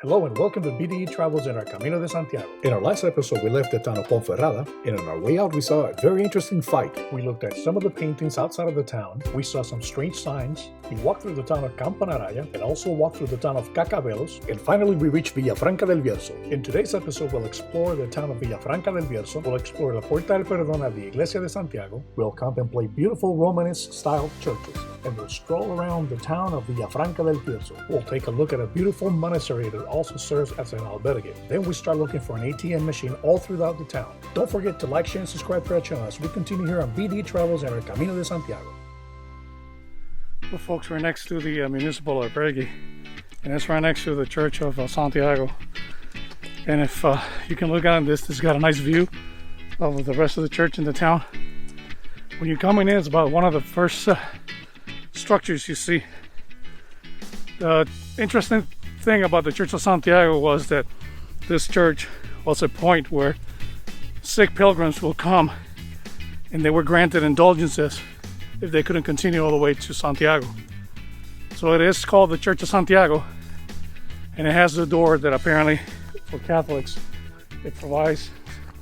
Hello and welcome to BDE Travels in our Camino de Santiago. In our last episode, we left the town of Ponferrada, and on our way out, we saw a very interesting fight. We looked at some of the paintings outside of the town, we saw some strange signs, we walked through the town of Campanaraya, and also walked through the town of Cacabelos, and finally we reached Villa Franca del Bierzo. In today's episode, we'll explore the town of Villa Franca del Bierzo, we'll explore La Puerta del Perdón at the Iglesia de Santiago, we'll contemplate beautiful Romanesque-style churches, and we'll stroll around the town of Villa Franca del Bierzo. We'll take a look at a beautiful monastery that also serves as an albergue. Then we start looking for an ATM machine all throughout the town. Don't forget to like, share, and subscribe to our channel as we continue here on BDE Travels and our Camino de Santiago. Well, folks, we're next to the municipal albergue, and it's right next to the Church of Santiago. And if you can look out on this has got a nice view of the rest of the church in the town. When you're coming in, it's about one of the first structures you see. The interesting thing about the Church of Santiago was that this church was a point where sick pilgrims will come and they were granted indulgences if they couldn't continue all the way to Santiago. So it is called the Church of Santiago, and it has the door that apparently for Catholics it provides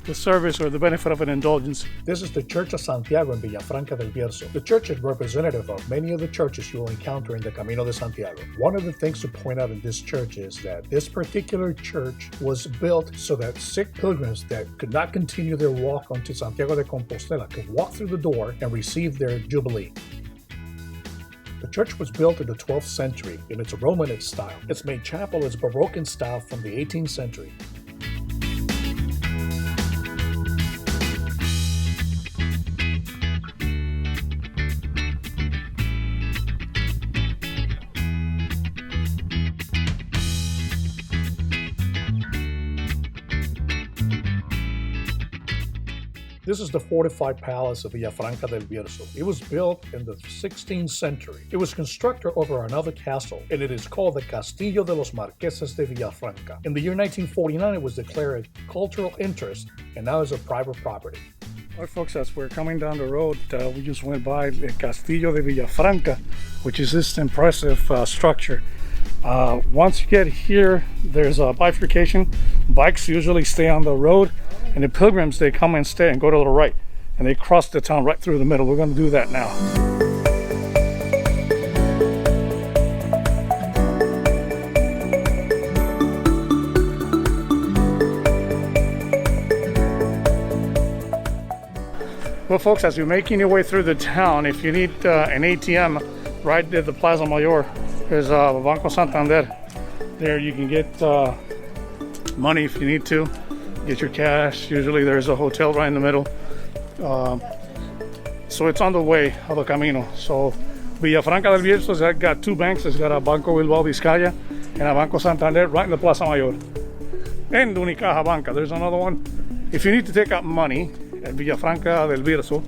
the service or the benefit of an indulgence. This is the Church of Santiago in Villa Franca del Bierzo. The church is representative of many of the churches you will encounter in the Camino de Santiago. One of the things to point out in this church is that this particular church was built so that sick pilgrims that could not continue their walk onto Santiago de Compostela could walk through the door and receive their jubilee. The church was built in the 12th century in its Romanesque style. Its main chapel is Baroque in style from the 18th century. This is the fortified palace of Villa Franca del Bierzo. It was built in the 16th century. It was constructed over another castle, and it is called the Castillo de los Marqueses de Villafranca. In the year 1949, it was declared cultural interest, and now is a private property. All right, folks, as we're coming down the road, we just went by the Castillo de Villafranca, which is this impressive structure. Once you get here, there's a bifurcation. Bikes usually stay on the road, and the pilgrims, they come and stay and go to the right, and they cross the town right through the middle. We're going to do that now. Well, folks, as you're making your way through the town, if you need an ATM right at the Plaza Mayor, there's Banco Santander. There you can get money if you need to. Get your cash. Usually there's a hotel right in the middle. So it's on the way of the Camino. So Villa Franca del Bierzo has got two banks. It's got a Banco Bilbao Vizcaya and a Banco Santander right in the Plaza Mayor. And Unicaja Banca. There's another one. If you need to take out money at Villa Franca del Bierzo,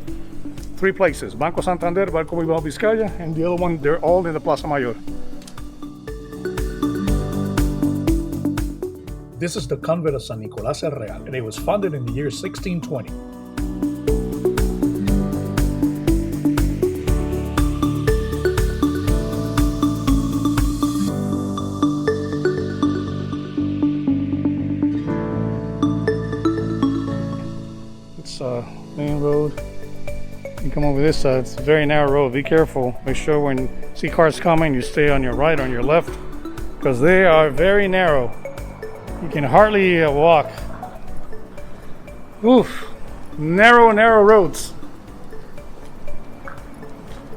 three places: Banco Santander, Banco Bilbao Vizcaya, and the other one, they're all in the Plaza Mayor. This is the convent of San Nicolás el Real, and it was founded in the year 1620. It's main road. You come over this side. It's a very narrow road. Be careful. Make sure when you see cars coming, you stay on your right, on your left, because they are very narrow. You can hardly walk. Oof, narrow roads.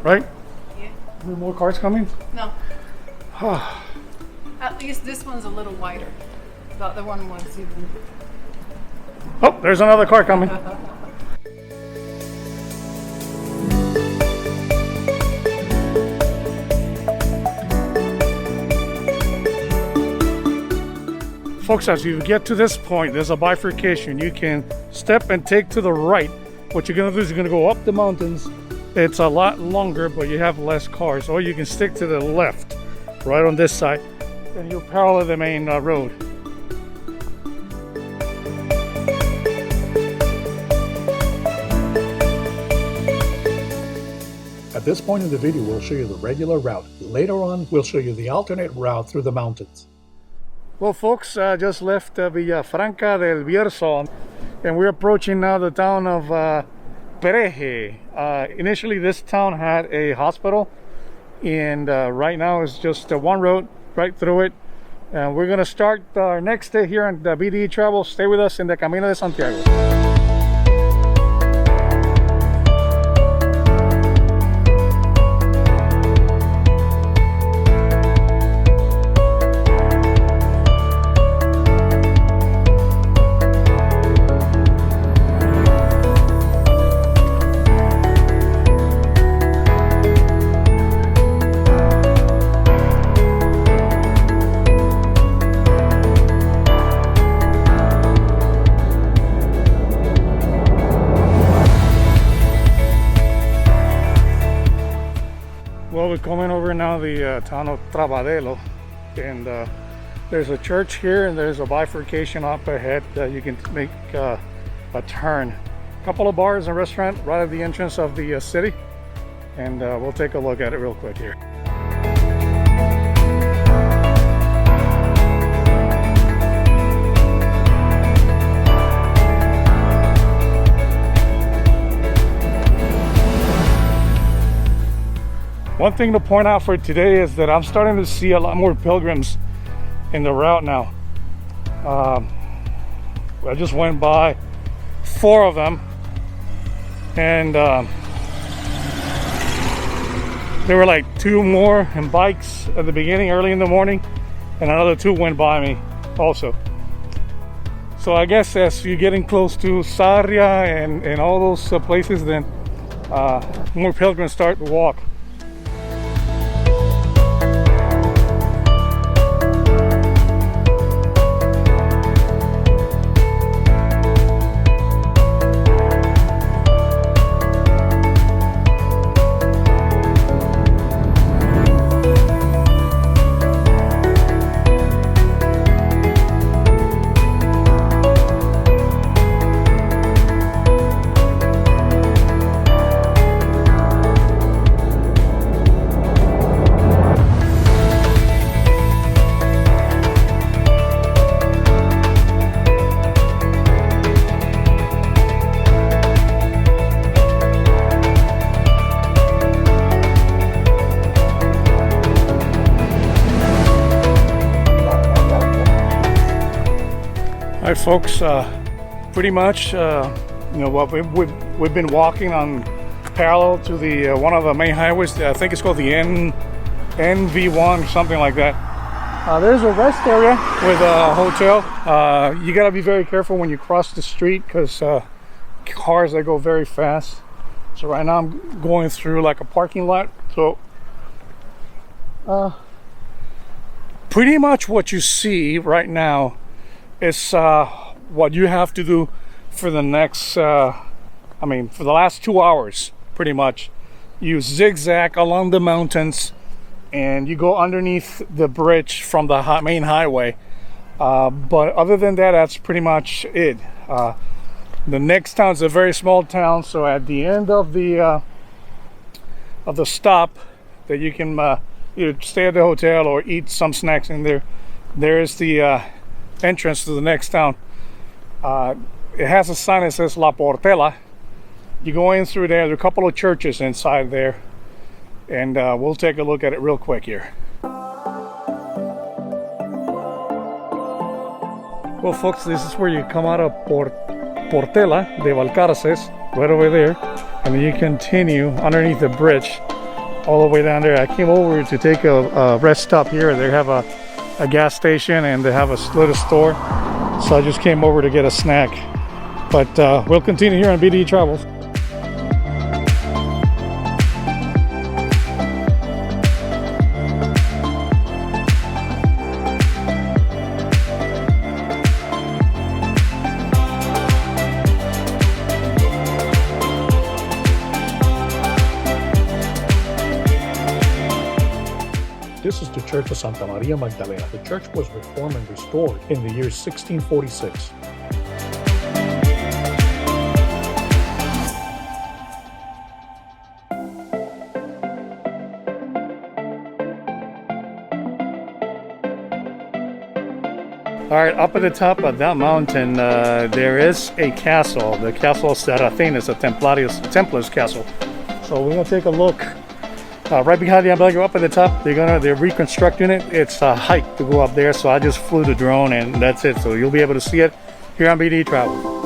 Right? Yeah. Are there more cars coming? No. At least this one's a little wider. The other one was even. Oh, there's another car coming. Folks, as you get to this point, there's a bifurcation. You can step and take to the right. What you're going to do is you're going to go up the mountains. It's a lot longer, but you have less cars. Or you can stick to the left, right on this side, and you'll parallel the main road. At this point in the video, we'll show you the regular route. Later on, we'll show you the alternate route through the mountains. Well, folks, just left Villa Franca del Bierzo, and we're approaching now the town of Pereje. Initially, this town had a hospital, and right now it's just one road right through it. And we're going to start our next day here on the BDE Travels. Stay with us in the Camino de Santiago. Well, we're coming over now the town of Travadelo, and there's a church here, and there's a bifurcation up ahead that you can make a turn. A couple of bars and restaurant right at the entrance of the city, and we'll take a look at it real quick here. One thing to point out for today is that I'm starting to see a lot more pilgrims in the route now. I just went by 4 of them, and there were like 2 more in bikes at the beginning early in the morning, and another 2 went by me also. So I guess as you're getting close to Sarria and all those places, then more pilgrims start to walk. All right, folks, pretty much, you know, what we've been walking on parallel to the one of the main highways. I think it's called the NV1, something like that. There's a rest area with a hotel. You gotta be very careful when you cross the street because cars, they go very fast. So right now I'm going through like a parking lot. So pretty much what you see right now is what you have to do for the next, for the last 2 hours, pretty much. You zigzag along the mountains and you go underneath the bridge from the main highway. But other than that, that's pretty much it. The next town is a very small town, so at the end of the stop, that you can either stay at the hotel or eat some snacks in there. There is the entrance to the next town. It has a sign that says La Portela. You go in through there. There are a couple of churches inside there, and we'll take a look at it real quick here. Well, folks, this is where you come out of Portela de Valcarces, right over there, and then you continue underneath the bridge all the way down there. I came over to take a rest stop here. They have a gas station and they have a little store, so I just came over to get a snack. But we'll continue here on BDE Travels. This is the Church of Santa Maria Magdalena. The church was reformed and restored in the year 1646. All right, up at the top of that mountain, there is a castle. The castle Serafin is a Templars castle. So we're gonna take a look. Right behind the umbrella, up at the top, they're reconstructing it. It's a hike to go up there, so I just flew the drone and that's it. So you'll be able to see it here on BDE Travel.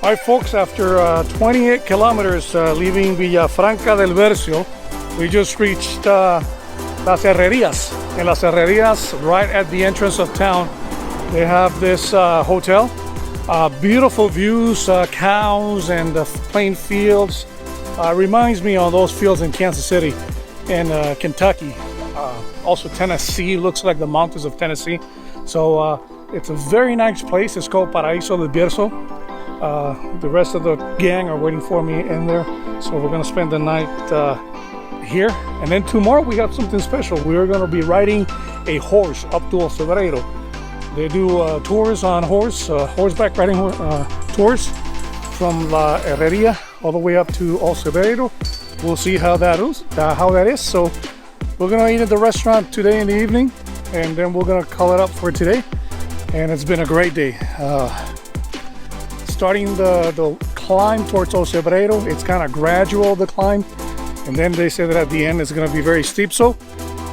All right, folks, after 28 kilometers leaving Villa Franca del Bierzo, we just reached Las Herrerias. In Las Herrerias, right at the entrance of town, they have this hotel. Beautiful views, cows and plain fields. Reminds me of those fields in Kansas City and Kentucky. Also Tennessee, looks like the mountains of Tennessee. So it's a very nice place. It's called Paraíso del Bierzo. The rest of the gang are waiting for me in there, so we're gonna spend the night here, and then tomorrow we got something special. We're gonna be riding a horse up to O Cebreiro. They do tours on horseback riding tours from La Herreria all the way up to O Cebreiro. We'll see how that is. So we're gonna eat at the restaurant today in the evening, and then we're gonna call it up for today. And it's been a great day. Starting the climb towards O Cebreiro, it's kind of gradual, the climb, and then they say that at the end it's going to be very steep, so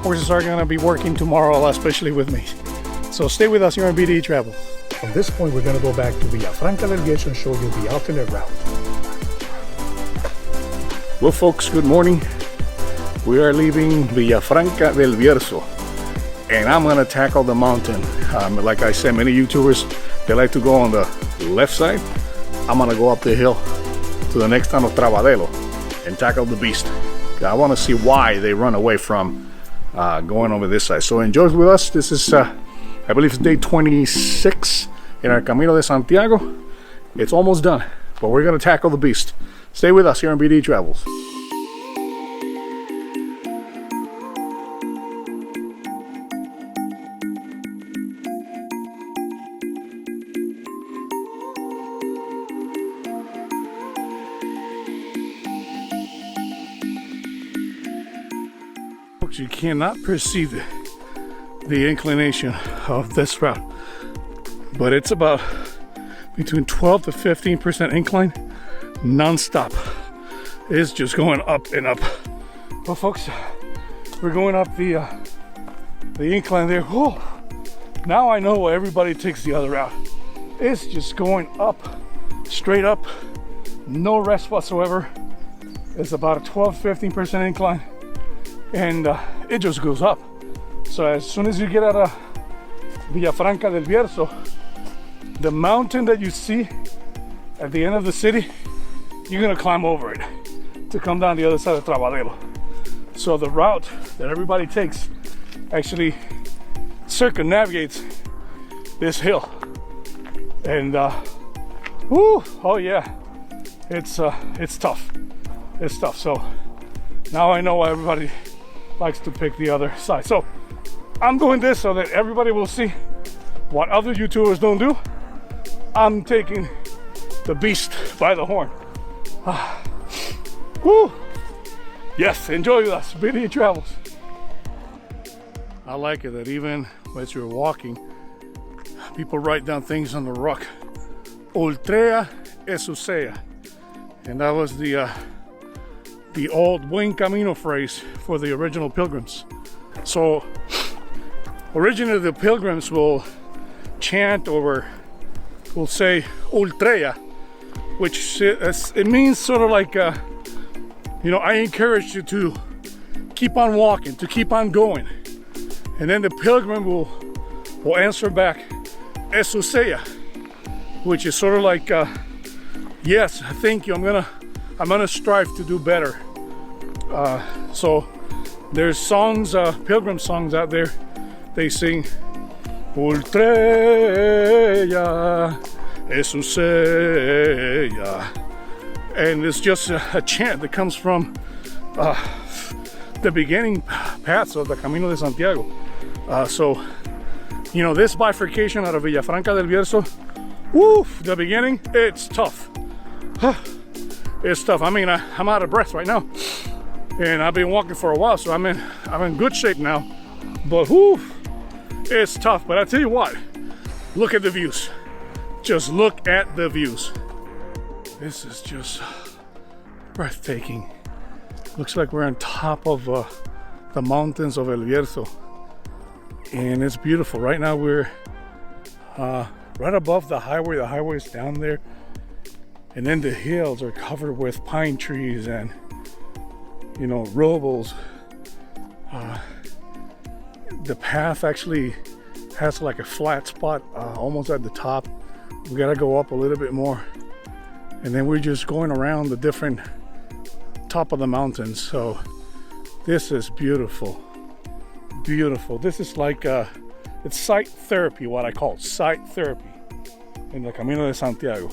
horses are going to be working tomorrow, especially with me. So stay with us here on BDE Travel. From this point, we're going to go back to Villa Franca del Bierzo and show you the alternate route. Well, folks, good morning. We are leaving Villa Franca del Bierzo, and I'm going to tackle the mountain. Like I said, many YouTubers, they like to go on the left side. I'm gonna go up the hill to the next town of Travadelo and tackle the beast. I want to see why they run away from going over this side. So enjoy with us. This is I believe it's day 26 in our Camino de Santiago. It's almost done, but we're gonna tackle the beast. Stay with us here on BDE Travels. You cannot perceive the inclination of this route, but it's about between 12 to 15% incline non-stop. It's just going up and up. Well, folks, we're going up the incline there. Oh, now I know why everybody takes the other route. It's just going up, straight up, no rest whatsoever. It's about a 12-15% incline, and it just goes up. So as soon as you get out of Villa Franca del Bierzo, the mountain that you see at the end of the city, you're gonna climb over it to come down the other side of Travadelo. So the route that everybody takes actually circumnavigates this hill, and oh yeah, it's tough. It's tough. So now I know why everybody likes to pick the other side. So I'm doing this so that everybody will see what other YouTubers don't do. I'm taking the beast by the horn. Woo! Yes, enjoy with us, BDE Travels. I like it that even as you're walking, people write down things on the rock. Ultrea e Sucea. And that was the old Buen Camino phrase for the original pilgrims. So originally the pilgrims will chant or will say Ultrea, which it means sort of like I encourage you to keep on walking, to keep on going. And then the pilgrim will answer back, "Eso sea," which is sort of like, "Yes, thank you. I'm gonna strive to do better." So there's songs, pilgrim songs out there. They sing, "Ultreya, eso sea," and it's just a chant that comes from the beginning paths of the Camino de Santiago. So, you know, this bifurcation out of Villa Franca del Bierzo, woof, the beginning, it's tough. It's tough. I mean, I'm out of breath right now, and I've been walking for a while, so I'm in good shape now. But woof, it's tough. But I tell you what, look at the views. Just look at the views. This is just breathtaking. Looks like we're on top of the mountains of El Bierzo, and it's beautiful. Right now we're right above the highway. The highway is down there, and then the hills are covered with pine trees and, you know, robles. The path actually has like a flat spot almost at the top. We gotta go up a little bit more, and then we're just going around the different top of the mountains. So this is beautiful, beautiful. This is like it's sight therapy, what I call sight therapy in the Camino de Santiago.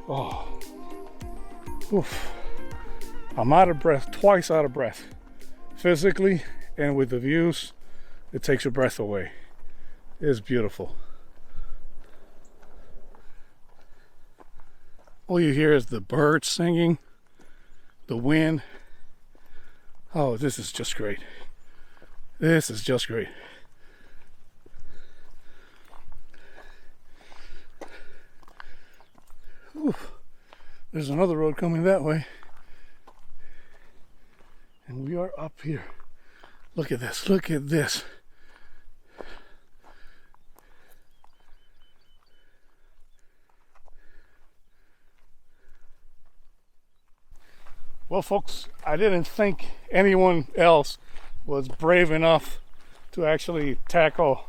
Oh, oof. I'm out of breath, twice out of breath, physically, and with the views, it takes your breath away. It's beautiful. All you hear is the birds singing, the wind. Oh, this is just great. This is just great. Oof. There's another road coming that way. And we are up here. Look at this, look at this. Well, folks, I didn't think anyone else was brave enough to actually tackle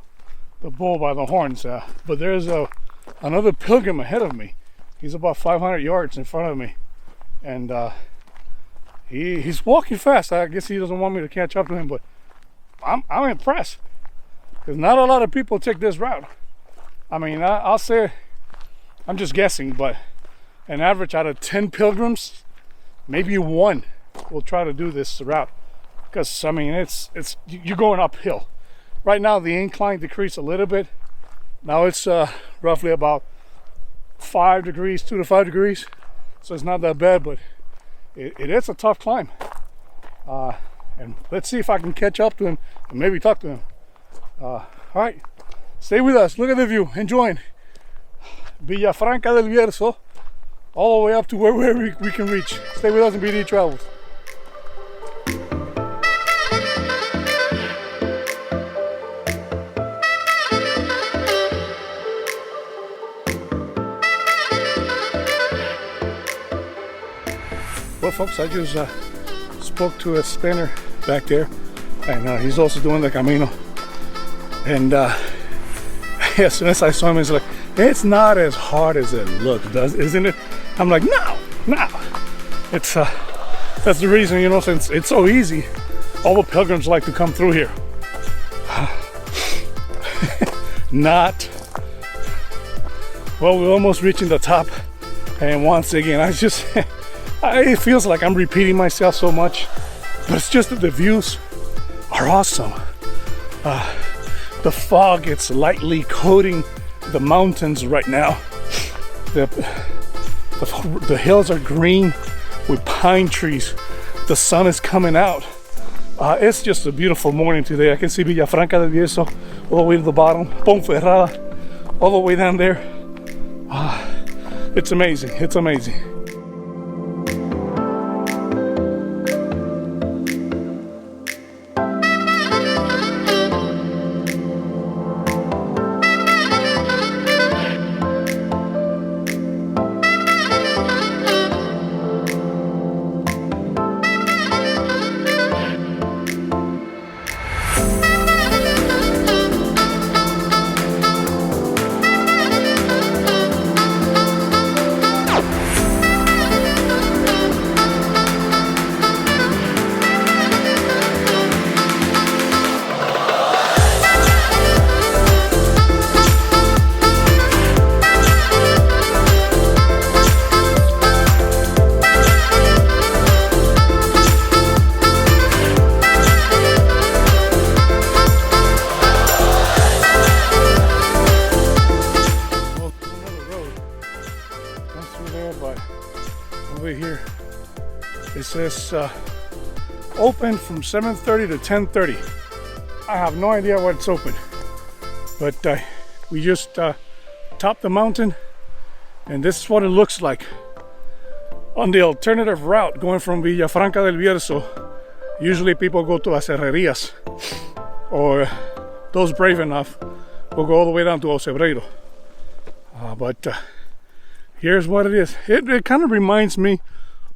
the bull by the horns. But there's another pilgrim ahead of me. He's about 500 yards in front of me. And he's walking fast. I guess he doesn't want me to catch up to him, but I'm impressed. Because not a lot of people take this route. I mean, I'll say, I'm just guessing, but an average out of 10 pilgrims, maybe one will try to do this route. Because, I mean, you're going uphill. Right now, the incline decreased a little bit. Now it's roughly about 5 degrees, 2 to 5 degrees. So it's not that bad, but it is a tough climb. And let's see if I can catch up to him and maybe talk to him. All right, stay with us. Look at the view. Enjoying Villa Franca del Bierzo, all the way up to where we can reach. Stay with us in BDE Travels. Well, folks, I just spoke to a spinner back there, and he's also doing the Camino. And as soon as I saw him, he's like, "It's not as hard as it looks, isn't it?" I'm like, "No. It's that's the reason, you know, since it's so easy, all the pilgrims like to come through here." Not. Well, we're almost reaching the top, and once again, it feels like I'm repeating myself so much, but it's just that the views are awesome. The fog, it's lightly coating the mountains right now. The hills are green with pine trees. The sun is coming out. It's just a beautiful morning today. I can see Villa Franca del Bierzo all the way to the bottom, Pomona all the way down there. It's amazing. It's amazing. says open from 7:30 to 10:30. I have no idea what it's open, but we just topped the mountain, and this is what it looks like. On the alternative route going from Villa Franca del Bierzo, usually people go to Las Herrerias, or those brave enough will go all the way down to O Cebreiro. But here's what it is. It kind of reminds me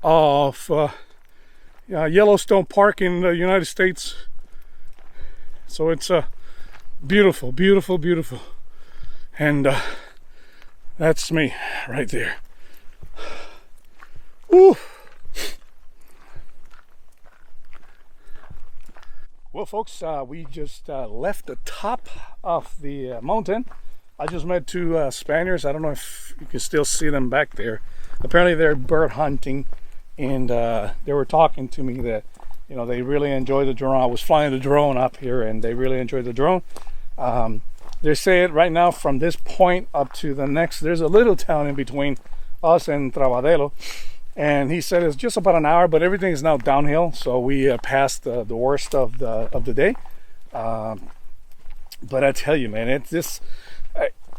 of Yellowstone Park in the United States. So it's beautiful, beautiful, beautiful. And that's me right there. Woo. Well, folks, we just left the top of the mountain. I just met two Spaniards. I don't know if you can still see them back there. Apparently they're bird hunting, and they were talking to me that, you know, they really enjoy the drone. I was flying the drone up here, and they really enjoyed the drone. They say it right now from this point up to the next. There's a little town in between us and Travadelo, and he said it's just about an hour, but everything is now downhill. So we passed the worst of the day. But I tell you, man,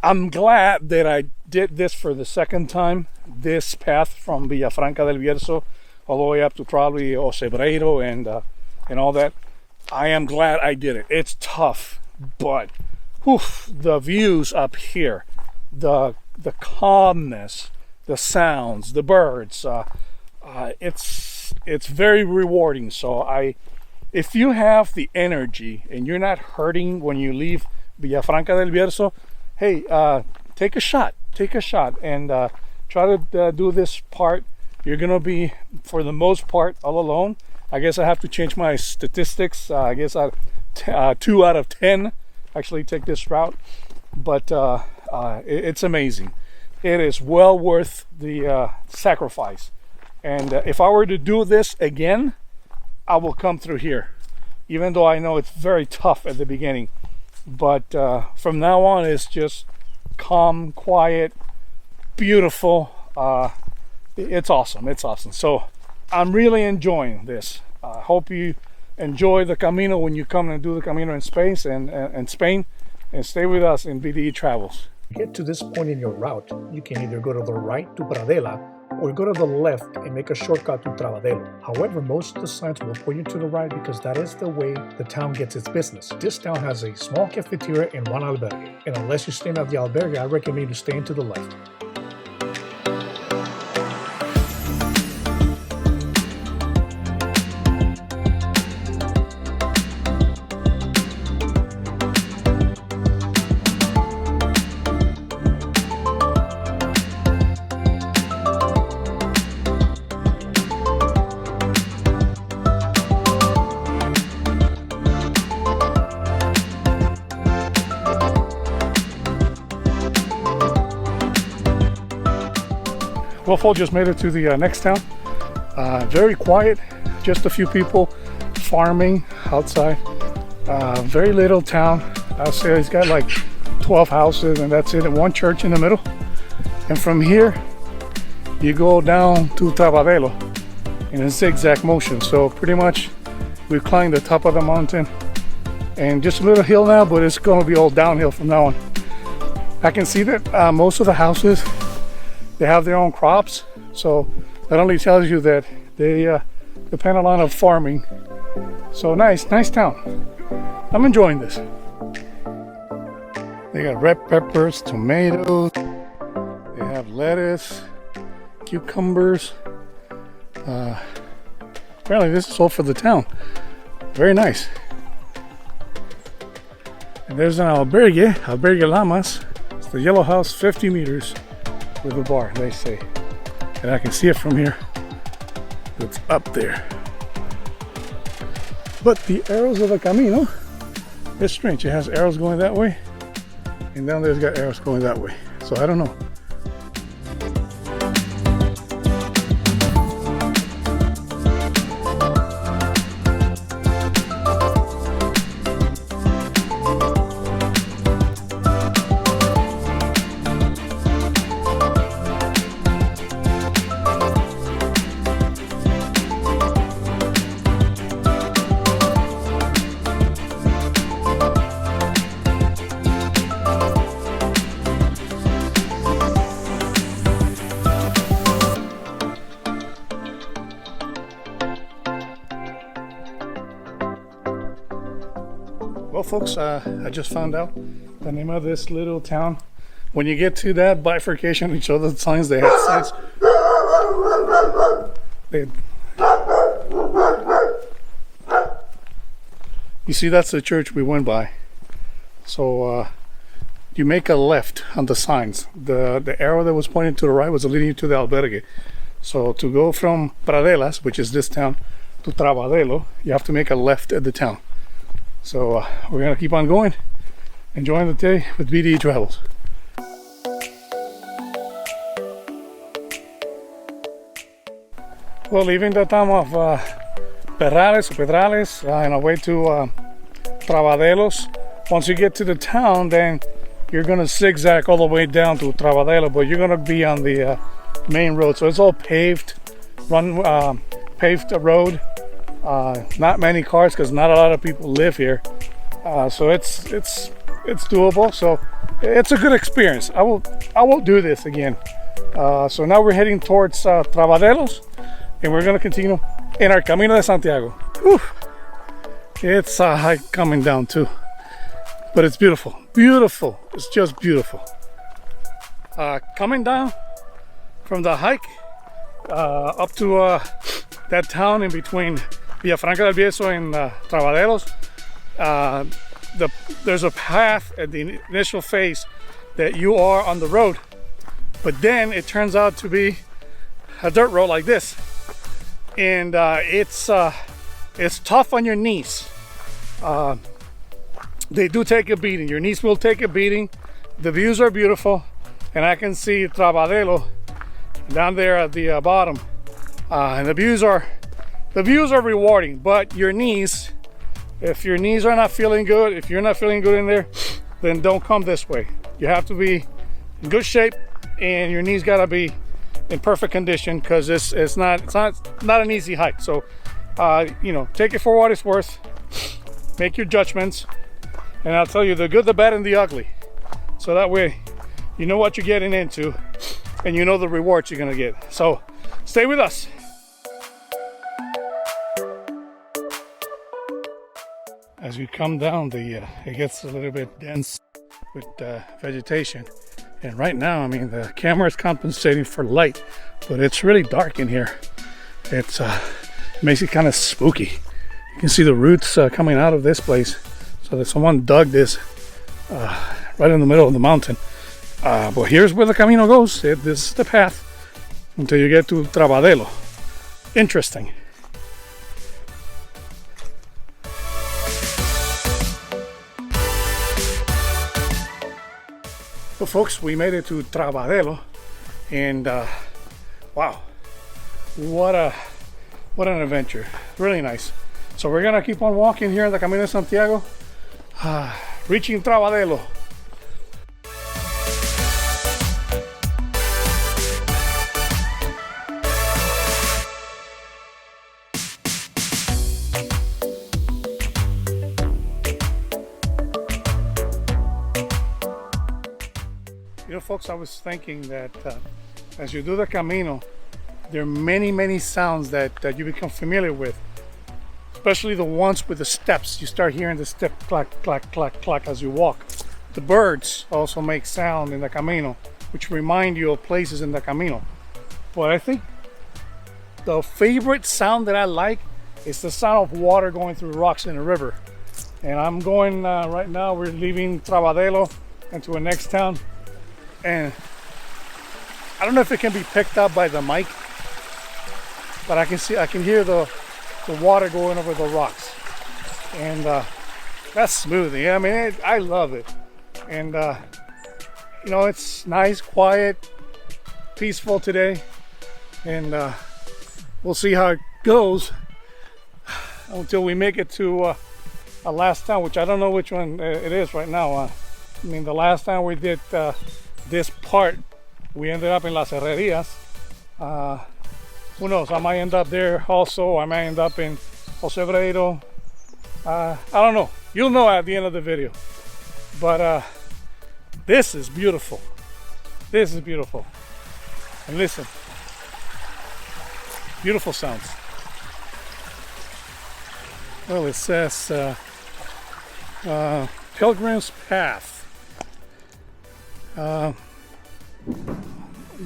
I'm glad that I did this for the second time. This path from Villa Franca del Bierzo all the way up to probably O Cebreiro and all that. I am glad I did it. It's tough, but the views up here, the calmness, the sounds, the birds, it's very rewarding. So if you have the energy and you're not hurting when you leave Villa Franca del Bierzo, hey, take a shot and try to do this part. You're gonna be, for the most part, all alone. I guess I have to change my statistics. I guess 2 out of 10 actually take this route, but it's amazing. It is well worth the sacrifice. And if I were to do this again, I will come through here, even though I know it's very tough at the beginning. But from now on, it's just calm, quiet, beautiful. It's awesome. It's awesome. So I'm really enjoying this. I hope you enjoy the Camino when you come and do the Camino in Spain and Spain, and stay with us in BDE Travels. To get to this point in your route, you can either go to the right to Pradela or go to the left and make a shortcut to Travadelo. However, most of the signs will point you to the right because that is the way the town gets its business. This town has a small cafeteria and one albergue, and unless you're staying at the albergue, I recommend you staying to the left. Well, folks, just made it to the next town. Very quiet, just a few people farming outside. Very little town. I'll say it's got like 12 houses and that's it, and one church in the middle. And from here, you go down to Travadelo in a zigzag motion. So pretty much we've climbed the top of the mountain and just a little hill now, but it's going to be all downhill from now on. I can see that most of the houses, they have their own crops, so that only tells you that they depend a lot on farming. So nice town. I'm enjoying this. They got red peppers, tomatoes, they have lettuce, cucumbers. Apparently this is all for the town. Very nice. And there's an albergue Lamas. It's the yellow house, 50 meters. With a bar, they say, and I can see it from here. It's up there, but the arrows of the Camino, it's strange. It has arrows going that way, and down there's got arrows going that way. So I don't know. folks, I just found out the name of this little town. When you get to that bifurcation, each other signs, they have signs. You see, that's the church we went by. So you make a left on the signs. The arrow that was pointing to the right was leading you to the albergue. So to go from Pradelas, which is this town, to Travadelo, you have to make a left at the town. So we're gonna keep on going, enjoying the day with BDE Travels. Well, leaving the town of Pedrales on our way to Travadelos. Once you get to the town, then you're gonna zigzag all the way down to Travadelo, but you're gonna be on the main road. So it's all paved, paved road. Not many cars because not a lot of people live here. So it's doable. So it's a good experience. I will do this again. So now we're heading towards Travadelos, and we're gonna continue in our Camino de Santiago. Whew. It's a hike coming down too, but it's beautiful. Beautiful. It's just beautiful. Coming down from the hike up to that town in between Villa Franca del Bierzo and Travadelos, there's a path at the initial phase that you are on the road, but then it turns out to be a dirt road like this, and it's tough on your knees. They do take a beating. Your knees will take a beating. The views are beautiful, and I can see Travadelo down there at the bottom, and the views are rewarding. But your knees, if your knees are not feeling good, if you're not feeling good in there, then don't come this way. You have to be in good shape, and your knees gotta be in perfect condition, because it's not an easy hike. So you know, take it for what it's worth. Make your judgments, and I'll tell you the good, the bad, and the ugly. So that way you know what you're getting into, and you know the rewards you're gonna get. So stay with us. As you come down, it gets a little bit dense with vegetation. And right now, I mean, the camera is compensating for light, but it's really dark in here. It makes it kind of spooky. You can see the roots coming out of this place. So that someone dug this right in the middle of the mountain. But here's where the Camino goes. This is the path until you get to Travadelo. Interesting. Well, folks, we made it to Travadelo, and wow, what an adventure! Really nice. So we're gonna keep on walking here in the Camino de Santiago, reaching Travadelo. You know, folks, I was thinking that as you do the Camino, there are many sounds that you become familiar with, especially the ones with the steps. You start hearing the step clack, clack, clack, clack as you walk. The birds also make sound in the Camino, which remind you of places in the Camino. But I think the favorite sound that I like is the sound of water going through rocks in a river. And I'm going right now, we're leaving Travadelo into the next town. And I don't know if it can be picked up by the mic, but I can hear the water going over the rocks, and that's smoothing. I mean, I love it. And you know, it's nice, quiet, peaceful today, and we'll see how it goes until we make it to a last town, which I don't know which one it is right now. I mean, the last time we did this part, we ended up in Las Herrerias. Who knows, I might end up there also. I might end up in O Cebreiro. I don't know. You'll know at the end of the video. But this is beautiful. This is beautiful. And listen, beautiful sounds. Well, it says Pilgrim's Path. The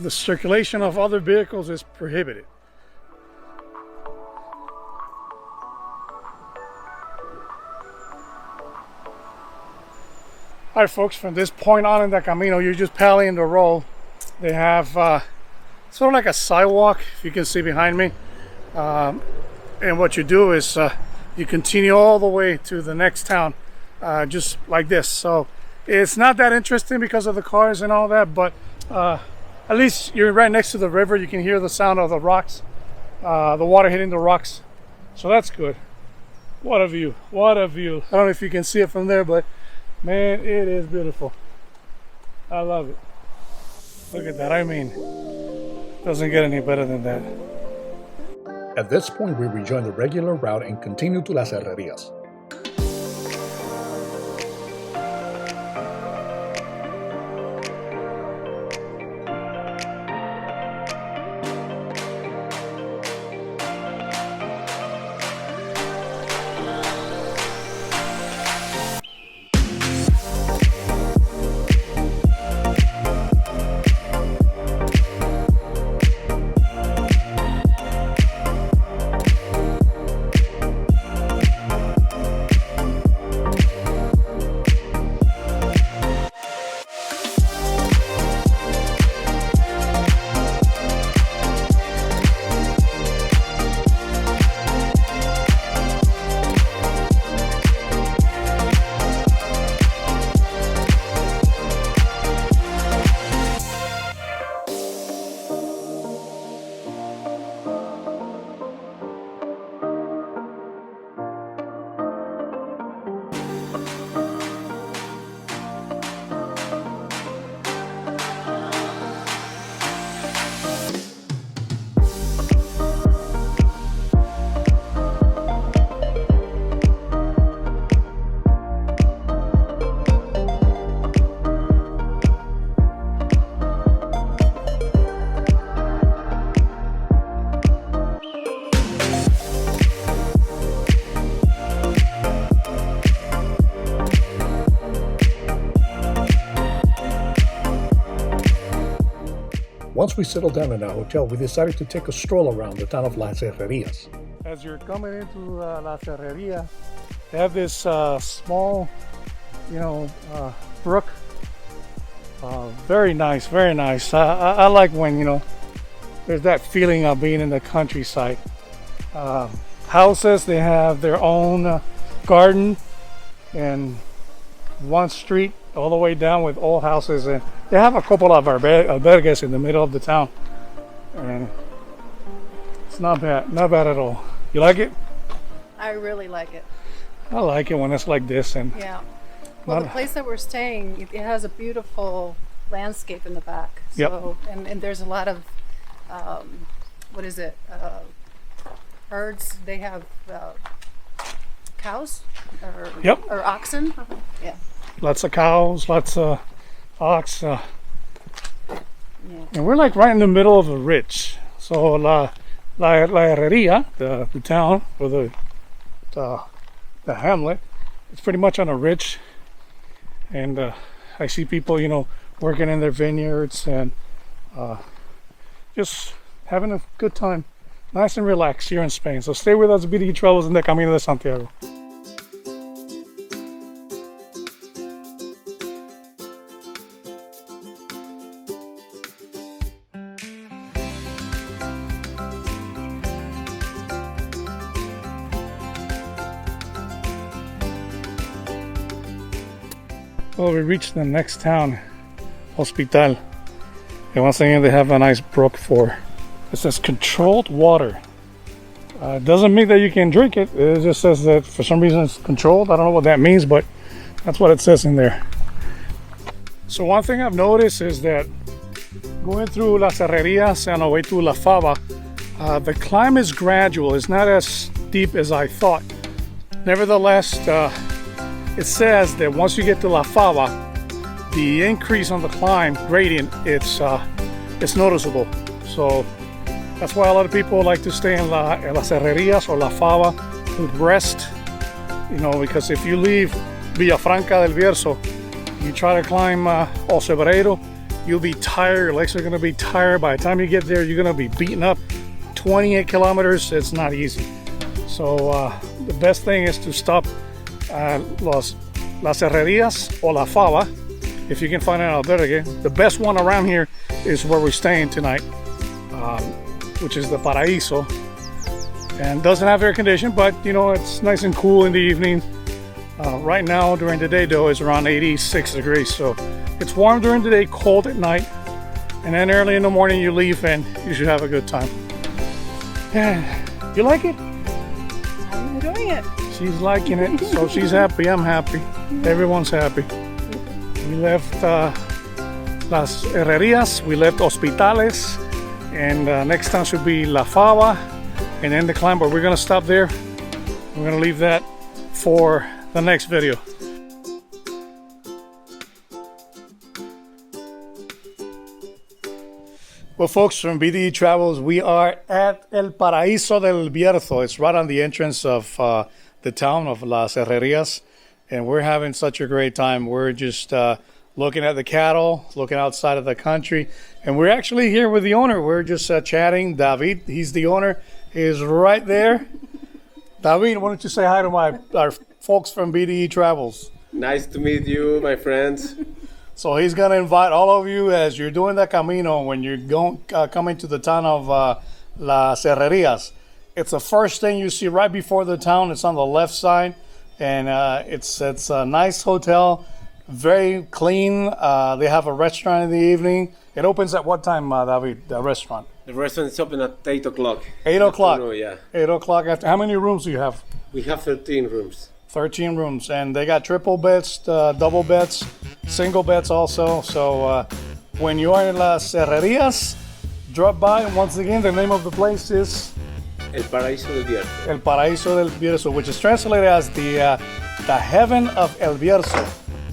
circulation of other vehicles is prohibited. Alright folks, from this point on in the Camino, you're just paddling the road. They have sort of like a sidewalk, if you can see behind me. And what you do is you continue all the way to the next town, just like this. So it's not that interesting because of the cars and all that, but at least you're right next to the river. You can hear the sound of the rocks, the water hitting the rocks. So that's good. What a view, what a view. I don't know if you can see it from there, but man, it is beautiful. I love it. Look at that. I mean, doesn't get any better than that. At this point, we rejoin the regular route and continue to Las Herrerias. Once we settled down in our hotel, we decided to take a stroll around the town of Las Herrerias. As you're coming into Las Herrerias, they have this small, brook. Very nice, very nice. I like when, there's that feeling of being in the countryside. Houses, they have their own garden, and one street all the way down with all houses, and they have a couple of albergues in the middle of the town, and it's not bad at all. You like it? I really like it. I like it when it's like this. And yeah. Well, the place that we're staying, it has a beautiful landscape in the back. So, yep. And there's a lot of herds. They have cows or yep. or oxen. Yeah. Lots of cows, lots of ox. Yeah. And we're like right in the middle of a ridge. So La Herreria, the town, or the hamlet, it's pretty much on a ridge. And I see people, working in their vineyards and just having a good time. Nice and relaxed here in Spain. So stay with us, BDE Travels in the Camino de Santiago. Well, we reached the next town, Hospital. And once again, they have a nice brook for, it says controlled water. It doesn't mean that you can drink it. It just says that for some reason it's controlled. I don't know what that means, but that's what it says in there. So one thing I've noticed is that going through Las Herrerias and on the way to La Fava, the climb is gradual. It's not as steep as I thought. Nevertheless, it says that once you get to La Fava, the increase on the climb gradient, it's noticeable. So that's why a lot of people like to stay in Las Herrerias or La Fava to rest, because if you leave Villa Franca del Bierzo. You try to climb O Cebreiro, you'll be tired, your legs are going to be tired. By the time you get there, you're going to be beaten up. 28 kilometers, it's not easy. So the best thing is to stop at Las Herrerias or La Fava, if you can find an albergue. The best one around here is where we're staying tonight, which is the Paraíso. And doesn't have air conditioning, but you know, it's nice and cool in the evening. Right now during the day though, it's around 86 degrees, so it's warm during the day, cold at night, and then early in the morning you leave and you should have a good time. Yeah, you like it? I'm enjoying it. She's liking it, so she's happy, I'm happy, everyone's happy. We left Las Herrerias, we left Hospitales, and next time should be La Fava, and then the climb, but we're gonna stop there. We're gonna leave that for the next video. Well, folks, from BDE Travels, we are at El Paraíso del Bierzo. It's right on the entrance of the town of Las Herrerias, and we're having such a great time. We're just looking at the cattle, looking outside of the country, and we're actually here with the owner. We're just chatting. David, he's the owner, is right there. David, why don't you say hi to our folks from BDE Travels? Nice to meet you, my friends. So he's going to invite all of you as you're doing the Camino, when you're coming to the town of Las Herrerias. It's the first thing you see right before the town. It's on the left side, and it's a nice hotel, very clean. They have a restaurant in the evening. It opens at what time, David, the restaurant? The restaurant is open at 8 o'clock. 8 o'clock? Yeah. 8 o'clock. After. How many rooms do you have? We have 13 rooms. 13 rooms, and they got triple beds, double beds, single beds also. So when you are in Las Herrerias, drop by. Once again, the name of the place is El Paraíso del Bierzo. El Paraíso del Bierzo, which is translated as the heaven of El Bierzo.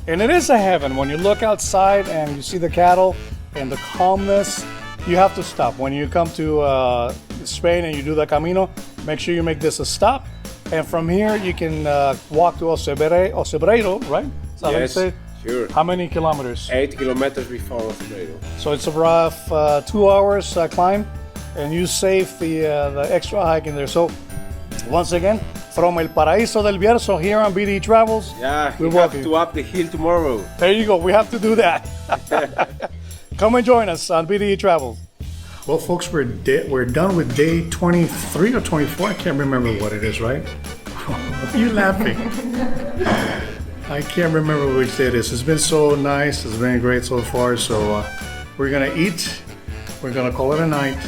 And it is a heaven. When you look outside and you see the cattle and the calmness, you have to stop. When you come to Spain and you do the Camino, make sure you make this a stop. And from here, you can walk to O Cebreiro, right? Is that Yes, how you say? sure. How many kilometers? 8 kilometers before O Cebreiro. So it's a rough 2 hours climb, and you save the extra hike in there. So once again, from El Paraíso del Bierzo here on BDE Travels. Yeah, we we have to up the hill tomorrow. There you go. We have to do that. Come and join us on BDE Travels. Well, folks, we're done with day 23 or 24. I can't remember what it is, right? You're laughing. I can't remember which day it is. It's been so nice. It's been great so far. So we're going to eat. We're going to call it a night.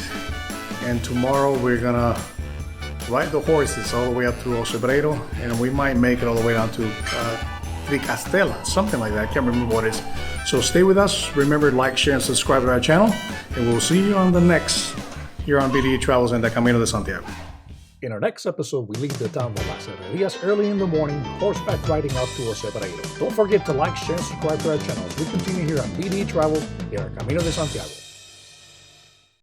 And tomorrow we're going to ride the horses all the way up to O Cebreiro. And we might make it all the way down to Castella, something like that. I can't remember what it is. So stay with us. Remember, like, share, and subscribe to our channel. And we'll see you on the next here on BDE Travels and the Camino de Santiago. In our next episode, we leave the town of Las Herrerias early in the morning, horseback riding up to O Cebreiro. Don't forget to like, share, and subscribe to our channel as we continue here on BDE Travels in our Camino de Santiago.